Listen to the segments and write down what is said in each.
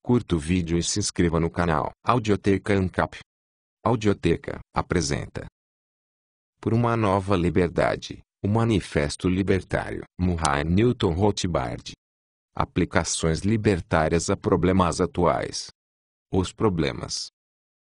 curta o vídeo e se inscreva no canal. Audioteca ANCAP. Audioteca apresenta Por uma Nova Liberdade, o Manifesto Libertário. Murray Newton Rothbard. Aplicações libertárias a problemas atuais. Os problemas.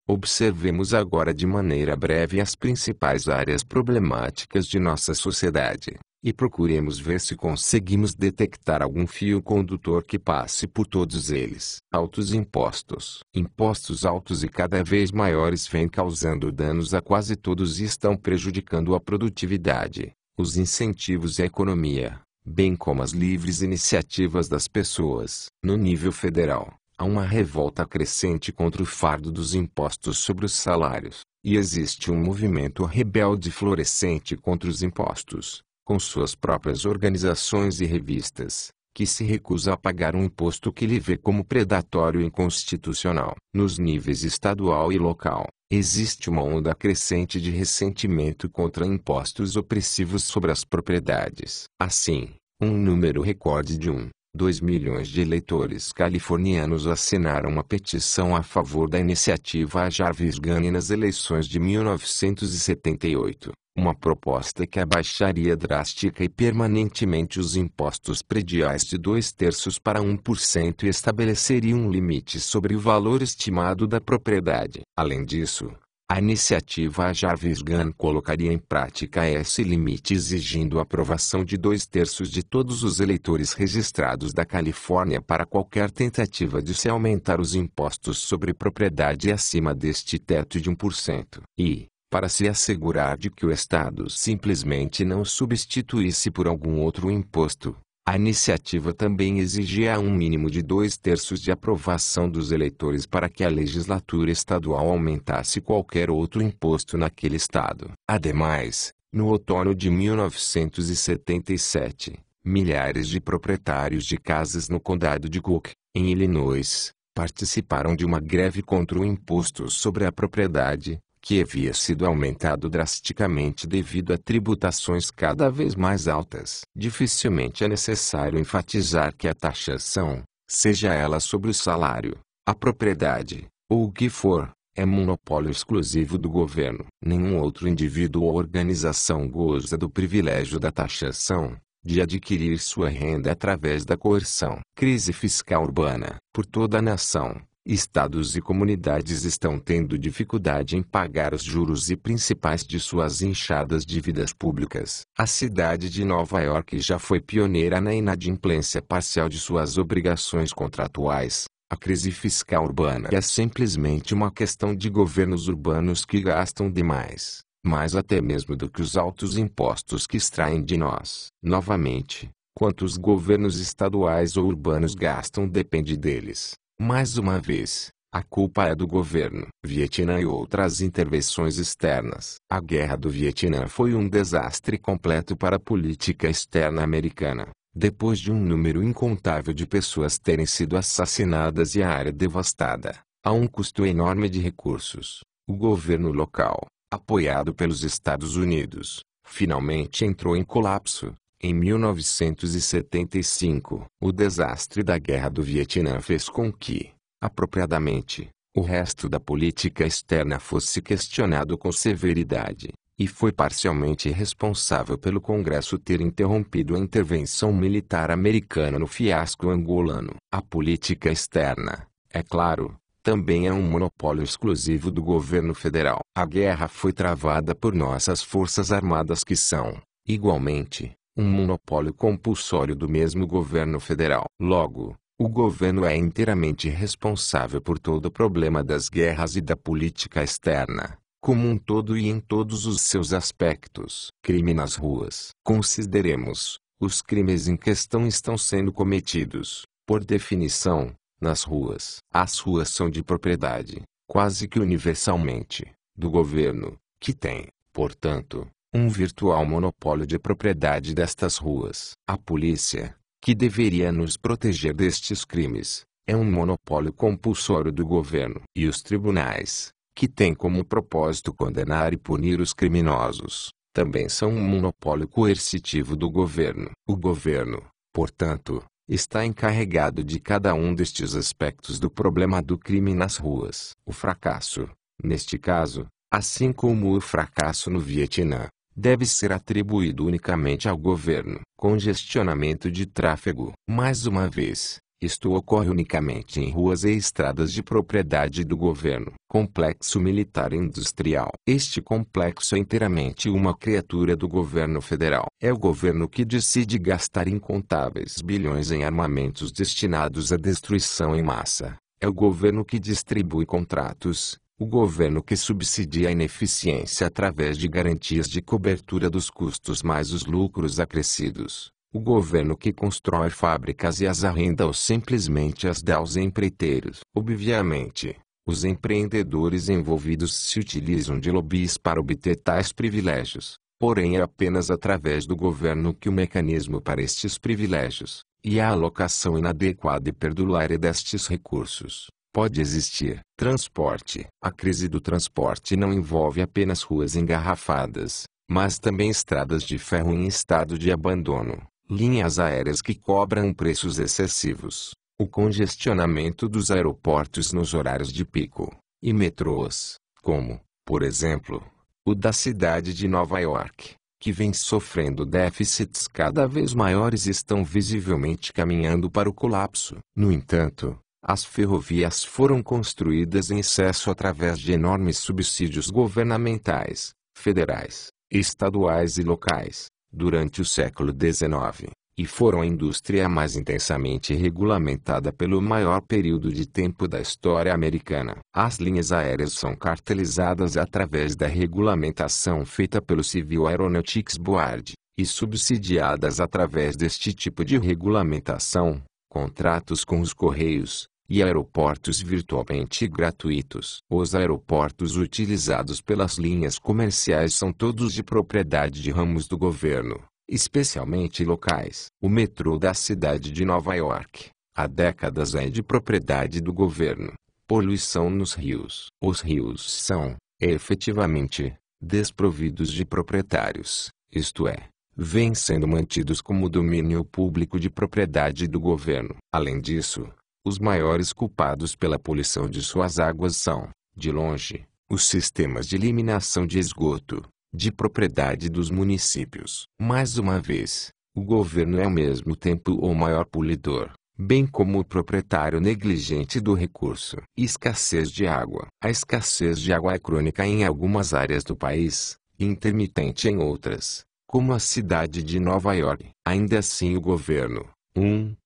Observemos agora de maneira breve as principais áreas problemáticas de nossa sociedade, e procuremos ver se conseguimos detectar algum fio condutor que passe por todos eles. Altos impostos. Impostos altos e cada vez maiores vêm causando danos a quase todos e estão prejudicando a produtividade, os incentivos e a economia, bem como as livres iniciativas das pessoas. No nível federal, há uma revolta crescente contra o fardo dos impostos sobre os salários, e existe um movimento rebelde florescente contra os impostos, com suas próprias organizações e revistas, que se recusa a pagar um imposto que lhe vê como predatório e inconstitucional. Nos níveis estadual e local, existe uma onda crescente de ressentimento contra impostos opressivos sobre as propriedades. Assim, um número recorde de 2 milhões de eleitores californianos assinaram uma petição a favor da iniciativa Jarvis ganhe nas eleições de 1978, uma proposta que abaixaria drástica e permanentemente os impostos prediais de 2/3 para 1% e estabeleceria um limite sobre o valor estimado da propriedade. Além disso, a iniciativa Jarvis Gun colocaria em prática esse limite exigindo a aprovação de 2/3 de todos os eleitores registrados da Califórnia para qualquer tentativa de se aumentar os impostos sobre propriedade acima deste teto de 1%. E, para se assegurar de que o Estado simplesmente não substituísse por algum outro imposto, a iniciativa também exigia um mínimo de 2/3 de aprovação dos eleitores para que a legislatura estadual aumentasse qualquer outro imposto naquele estado. Ademais, no outono de 1977, milhares de proprietários de casas no condado de Cook, em Illinois, participaram de uma greve contra o imposto sobre a propriedade, que havia sido aumentado drasticamente devido a tributações cada vez mais altas. Dificilmente é necessário enfatizar que a taxação, seja ela sobre o salário, a propriedade, ou o que for, é monopólio exclusivo do governo. Nenhum outro indivíduo ou organização goza do privilégio da taxação, de adquirir sua renda através da coerção. Crise fiscal urbana. Por toda a nação, estados e comunidades estão tendo dificuldade em pagar os juros e principais de suas inchadas dívidas públicas. A cidade de Nova York já foi pioneira na inadimplência parcial de suas obrigações contratuais. A crise fiscal urbana é simplesmente uma questão de governos urbanos que gastam demais, mais até mesmo do que os altos impostos que extraem de nós. Novamente, quanto os governos estaduais ou urbanos gastam depende deles. Mais uma vez, a culpa é do governo. Vietnã e outras intervenções externas. A Guerra do Vietnã foi um desastre completo para a política externa americana. Depois de um número incontável de pessoas terem sido assassinadas e a área devastada, a um custo enorme de recursos, o governo local, apoiado pelos Estados Unidos, finalmente entrou em colapso. Em 1975, o desastre da Guerra do Vietnã fez com que, apropriadamente, o resto da política externa fosse questionado com severidade, e foi parcialmente responsável pelo Congresso ter interrompido a intervenção militar americana no fiasco angolano. A política externa, é claro, também é um monopólio exclusivo do governo federal. A guerra foi travada por nossas forças armadas que são, igualmente, um monopólio compulsório do mesmo governo federal. Logo, o governo é inteiramente responsável por todo o problema das guerras e da política externa, como um todo e em todos os seus aspectos. Crime nas ruas. Consideremos, os crimes em questão estão sendo cometidos, por definição, nas ruas. As ruas são de propriedade, quase que universalmente, do governo, que tem, portanto, um virtual monopólio de propriedade destas ruas. A polícia, que deveria nos proteger destes crimes, é um monopólio compulsório do governo. E os tribunais, que têm como propósito condenar e punir os criminosos, também são um monopólio coercitivo do governo. O governo, portanto, está encarregado de cada um destes aspectos do problema do crime nas ruas. O fracasso, neste caso, assim como o fracasso no Vietnã, deve ser atribuído unicamente ao governo. Congestionamento de tráfego. Mais uma vez, isto ocorre unicamente em ruas e estradas de propriedade do governo. Complexo militar e industrial. Este complexo é inteiramente uma criatura do governo federal. É o governo que decide gastar incontáveis bilhões em armamentos destinados à destruição em massa. É o governo que distribui contratos. O governo que subsidia a ineficiência através de garantias de cobertura dos custos mais os lucros acrescidos. O governo que constrói fábricas e as arrenda ou simplesmente as dá aos empreiteiros. Obviamente, os empreendedores envolvidos se utilizam de lobbies para obter tais privilégios. Porém é apenas através do governo que o mecanismo para estes privilégios, e a alocação inadequada e perdulária destes recursos, pode existir. Transporte. A crise do transporte não envolve apenas ruas engarrafadas, mas também estradas de ferro em estado de abandono, linhas aéreas que cobram preços excessivos, o congestionamento dos aeroportos nos horários de pico, e metrôs, como, por exemplo, o da cidade de Nova York, que vem sofrendo déficits cada vez maiores e estão visivelmente caminhando para o colapso. No entanto, as ferrovias foram construídas em excesso através de enormes subsídios governamentais, federais, estaduais e locais, durante o século XIX, e foram a indústria mais intensamente regulamentada pelo maior período de tempo da história americana. As linhas aéreas são cartelizadas através da regulamentação feita pelo Civil Aeronautics Board, e subsidiadas através deste tipo de regulamentação, contratos com os Correios, e aeroportos virtualmente gratuitos. Os aeroportos utilizados pelas linhas comerciais são todos de propriedade de ramos do governo, especialmente locais. O metrô da cidade de Nova York, há décadas é de propriedade do governo. Poluição nos rios. Os rios são, efetivamente, desprovidos de proprietários, isto é, vêm sendo mantidos como domínio público de propriedade do governo. Além disso, os maiores culpados pela poluição de suas águas são, de longe, os sistemas de eliminação de esgoto, de propriedade dos municípios. Mais uma vez, o governo é ao mesmo tempo o maior poluidor, bem como o proprietário negligente do recurso. Escassez de água. A escassez de água é crônica em algumas áreas do país, e intermitente em outras, como a cidade de Nova York. Ainda assim o governo,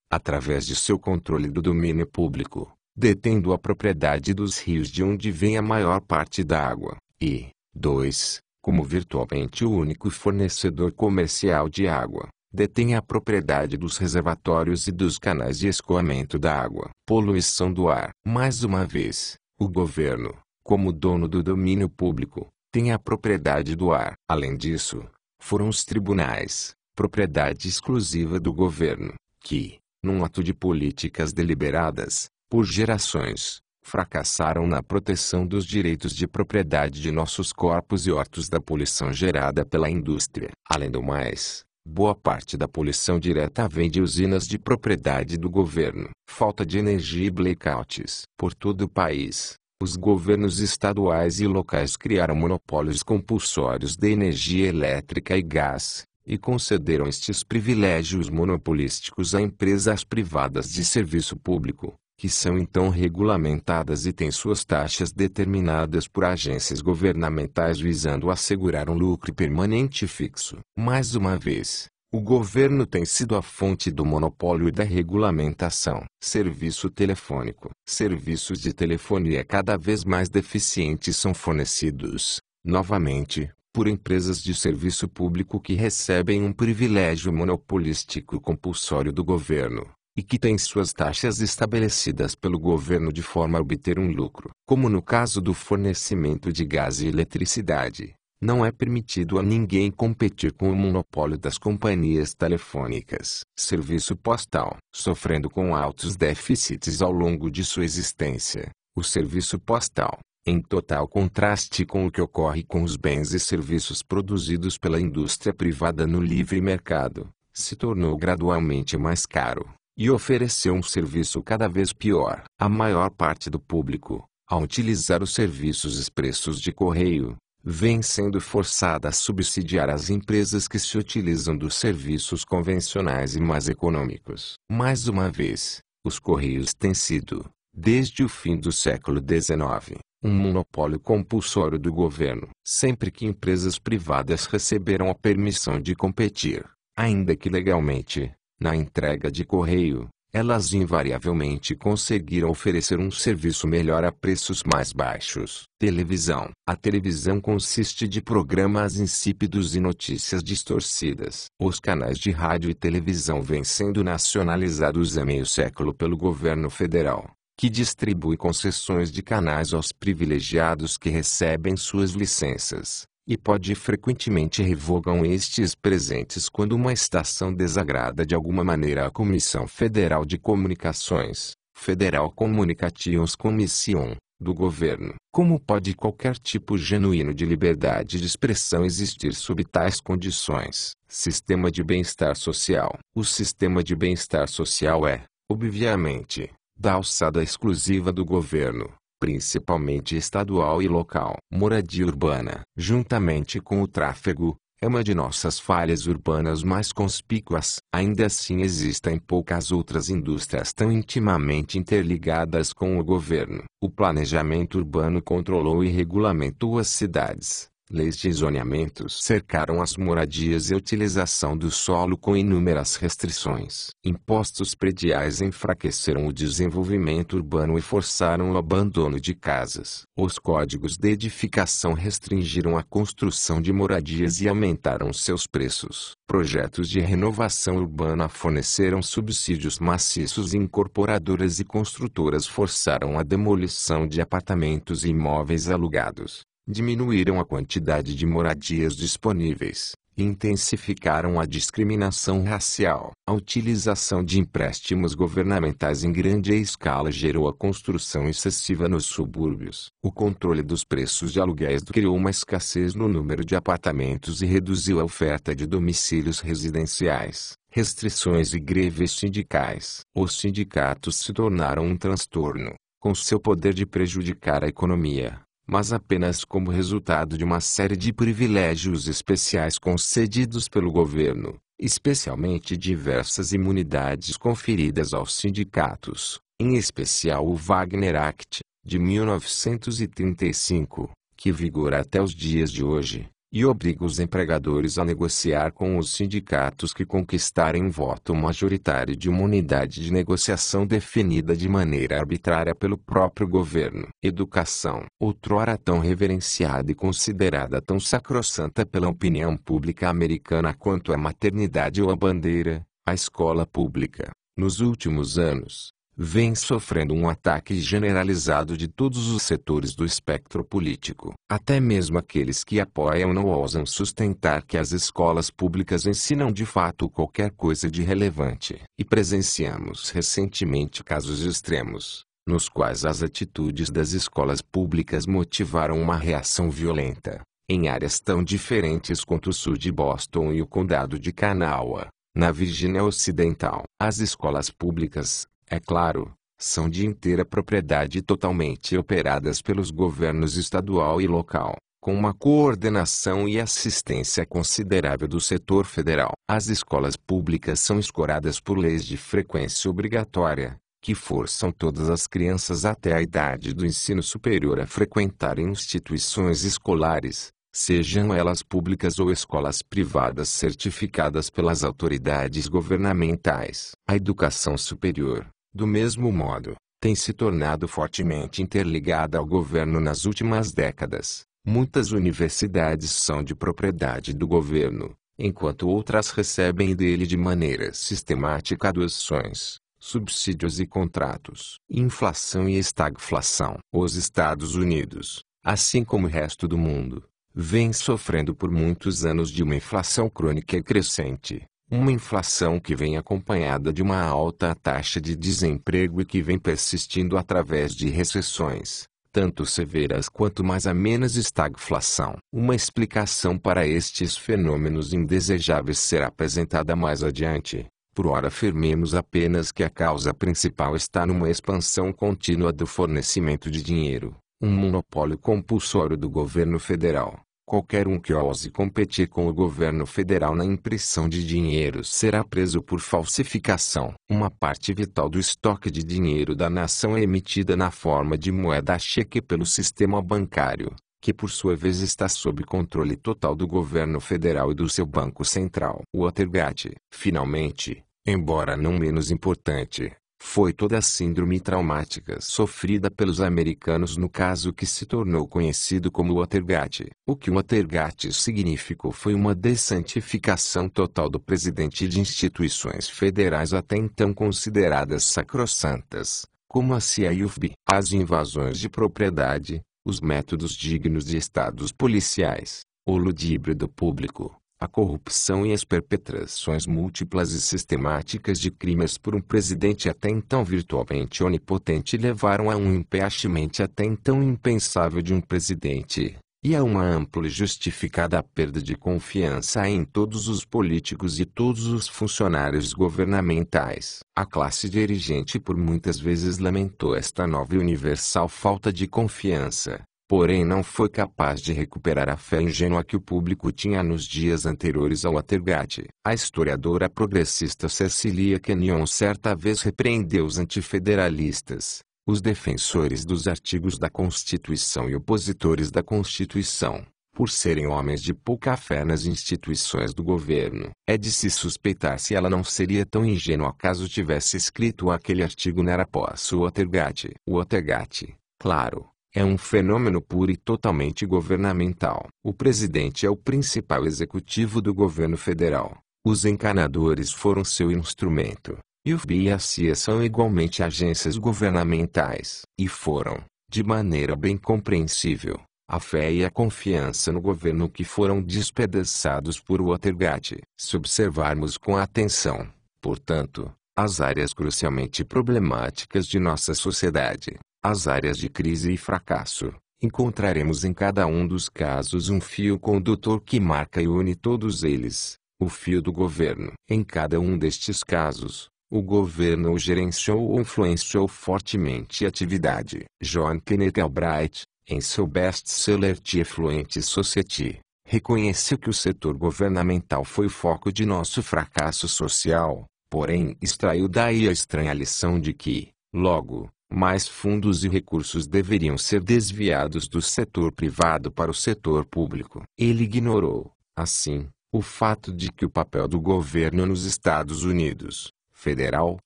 através de seu controle do domínio público, detendo a propriedade dos rios de onde vem a maior parte da água, e, 2, como virtualmente o único fornecedor comercial de água, detém a propriedade dos reservatórios e dos canais de escoamento da água. Poluição do ar. Mais uma vez, o governo, como dono do domínio público, tem a propriedade do ar. Além disso, foram os tribunais, propriedade exclusiva do governo, que, num ato de políticas deliberadas, por gerações, fracassaram na proteção dos direitos de propriedade de nossos corpos e hortos da poluição gerada pela indústria. Além do mais, boa parte da poluição direta vem de usinas de propriedade do governo. Falta de energia e blackouts. Por todo o país, os governos estaduais e locais criaram monopólios compulsórios de energia elétrica e gás, e concederam estes privilégios monopolísticos a empresas privadas de serviço público, que são então regulamentadas e têm suas taxas determinadas por agências governamentais visando assegurar um lucro permanente e fixo. Mais uma vez, o governo tem sido a fonte do monopólio e da regulamentação. Serviço telefônico. Serviços de telefonia cada vez mais deficientes são fornecidos, novamente, por empresas de serviço público que recebem um privilégio monopolístico compulsório do governo, e que têm suas taxas estabelecidas pelo governo de forma a obter um lucro. Como no caso do fornecimento de gás e eletricidade, não é permitido a ninguém competir com o monopólio das companhias telefônicas. Serviço postal. Sofrendo com altos déficits ao longo de sua existência, o serviço postal, em total contraste com o que ocorre com os bens e serviços produzidos pela indústria privada no livre mercado, se tornou gradualmente mais caro, e ofereceu um serviço cada vez pior. A maior parte do público, ao utilizar os serviços expressos de correio, vem sendo forçada a subsidiar as empresas que se utilizam dos serviços convencionais e mais econômicos. Mais uma vez, os Correios têm sido, desde o fim do século XIX, um monopólio compulsório do governo. Sempre que empresas privadas receberam a permissão de competir, ainda que legalmente, na entrega de correio, elas invariavelmente conseguiram oferecer um serviço melhor a preços mais baixos. Televisão. A televisão consiste de programas insípidos e notícias distorcidas. Os canais de rádio e televisão vêm sendo nacionalizados há meio século pelo governo federal, que distribui concessões de canais aos privilegiados que recebem suas licenças, e pode frequentemente revogam estes presentes quando uma estação desagrada de alguma maneira a Comissão Federal de Comunicações, Federal Communications Commission, do governo. Como pode qualquer tipo genuíno de liberdade de expressão existir sob tais condições? Sistema de bem-estar social. O sistema de bem-estar social é, obviamente, da alçada exclusiva do governo, principalmente estadual e local. Moradia urbana. Juntamente com o tráfego, é uma de nossas falhas urbanas mais conspícuas. Ainda assim existem poucas outras indústrias tão intimamente interligadas com o governo. O planejamento urbano controlou e regulamentou as cidades. Leis de zoneamentos cercaram as moradias e a utilização do solo com inúmeras restrições. Impostos prediais enfraqueceram o desenvolvimento urbano e forçaram o abandono de casas. Os códigos de edificação restringiram a construção de moradias e aumentaram seus preços. Projetos de renovação urbana forneceram subsídios maciços e incorporadoras e construtoras forçaram a demolição de apartamentos e imóveis alugados. Diminuíram a quantidade de moradias disponíveis, e intensificaram a discriminação racial. A utilização de empréstimos governamentais em grande escala gerou a construção excessiva nos subúrbios. O controle dos preços de aluguéis criou uma escassez no número de apartamentos e reduziu a oferta de domicílios residenciais. Restrições e greves sindicais. Os sindicatos se tornaram um transtorno, com seu poder de prejudicar a economia, mas apenas como resultado de uma série de privilégios especiais concedidos pelo governo, especialmente diversas imunidades conferidas aos sindicatos, em especial o Wagner Act, de 1935, que vigora até os dias de hoje, e obriga os empregadores a negociar com os sindicatos que conquistarem um voto majoritário de uma unidade de negociação definida de maneira arbitrária pelo próprio governo. Educação. Outrora tão reverenciada e considerada tão sacrossanta pela opinião pública americana quanto a maternidade ou a bandeira, a escola pública, nos últimos anos, vem sofrendo um ataque generalizado de todos os setores do espectro político. Até mesmo aqueles que apoiam não ousam sustentar que as escolas públicas ensinam de fato qualquer coisa de relevante. E presenciamos recentemente casos extremos, nos quais as atitudes das escolas públicas motivaram uma reação violenta, em áreas tão diferentes quanto o sul de Boston e o condado de Kanawha, na Virgínia Ocidental. As escolas públicas, é claro, são de inteira propriedade e totalmente operadas pelos governos estadual e local, com uma coordenação e assistência considerável do setor federal. As escolas públicas são escoradas por leis de frequência obrigatória, que forçam todas as crianças até a idade do ensino superior a frequentarem instituições escolares, sejam elas públicas ou escolas privadas certificadas pelas autoridades governamentais. A educação superior, do mesmo modo, tem se tornado fortemente interligada ao governo nas últimas décadas. Muitas universidades são de propriedade do governo, enquanto outras recebem dele de maneira sistemática doações, subsídios e contratos. Inflação e estagflação. Os Estados Unidos, assim como o resto do mundo, vem sofrendo por muitos anos de uma inflação crônica e crescente. Uma inflação que vem acompanhada de uma alta taxa de desemprego e que vem persistindo através de recessões, tanto severas quanto mais amenas. Estagflação. Uma explicação para estes fenômenos indesejáveis será apresentada mais adiante, Por ora afirmemos apenas que a causa principal está numa expansão contínua do fornecimento de dinheiro, um monopólio compulsório do governo federal. Qualquer um que ouse competir com o governo federal na impressão de dinheiro será preso por falsificação. Uma parte vital do estoque de dinheiro da nação é emitida na forma de moeda cheque pelo sistema bancário, que por sua vez está sob controle total do governo federal e do seu Banco Central. Watergate, finalmente, embora não menos importante, foi toda a síndrome traumática sofrida pelos americanos no caso que se tornou conhecido como Watergate. O que Watergate significou foi uma dessantificação total do presidente e de instituições federais até então consideradas sacrossantas, como a CIA e o FBI. As invasões de propriedade, os métodos dignos de estados policiais, o ludíbrio do público, a corrupção e as perpetrações múltiplas e sistemáticas de crimes por um presidente até então virtualmente onipotente levaram a um impeachment até então impensável de um presidente, e a uma ampla e justificada perda de confiança em todos os políticos e todos os funcionários governamentais. A classe dirigente por muitas vezes lamentou esta nova e universal falta de confiança, porém não foi capaz de recuperar a fé ingênua que o público tinha nos dias anteriores ao Watergate. A historiadora progressista Cecilia Kenyon certa vez repreendeu os antifederalistas, os defensores dos artigos da Constituição e opositores da Constituição, por serem homens de pouca fé nas instituições do governo. É de se suspeitar se ela não seria tão ingênua caso tivesse escrito aquele artigo após o Watergate. O Watergate, claro, é um fenômeno puro e totalmente governamental. O presidente é o principal executivo do governo federal. Os encanadores foram seu instrumento. E o FBI e a CIA são igualmente agências governamentais. E foram, de maneira bem compreensível, a fé e a confiança no governo que foram despedaçados por Watergate. Se observarmos com atenção, portanto, as áreas crucialmente problemáticas de nossa sociedade, as áreas de crise e fracasso, encontraremos em cada um dos casos um fio condutor que marca e une todos eles, o fio do governo. Em cada um destes casos, o governo gerenciou ou influenciou fortemente a atividade. John Kenneth Galbraith, em seu best-seller The Affluent Society, reconheceu que o setor governamental foi o foco de nosso fracasso social, porém extraiu daí a estranha lição de que, logo, mais fundos e recursos deveriam ser desviados do setor privado para o setor público. Ele ignorou, assim, o fato de que o papel do governo nos Estados Unidos, federal,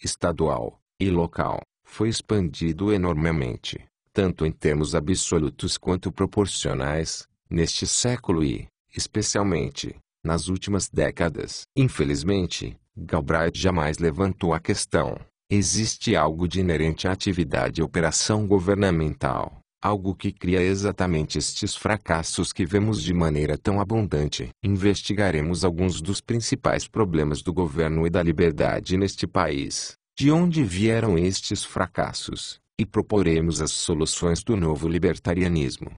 estadual e local, foi expandido enormemente, tanto em termos absolutos quanto proporcionais, neste século e, especialmente, nas últimas décadas. Infelizmente, Galbraith jamais levantou a questão: existe algo de inerente à atividade e operação governamental, algo que cria exatamente estes fracassos que vemos de maneira tão abundante. Investigaremos alguns dos principais problemas do governo e da liberdade neste país, de onde vieram estes fracassos, e proporemos as soluções do novo libertarianismo.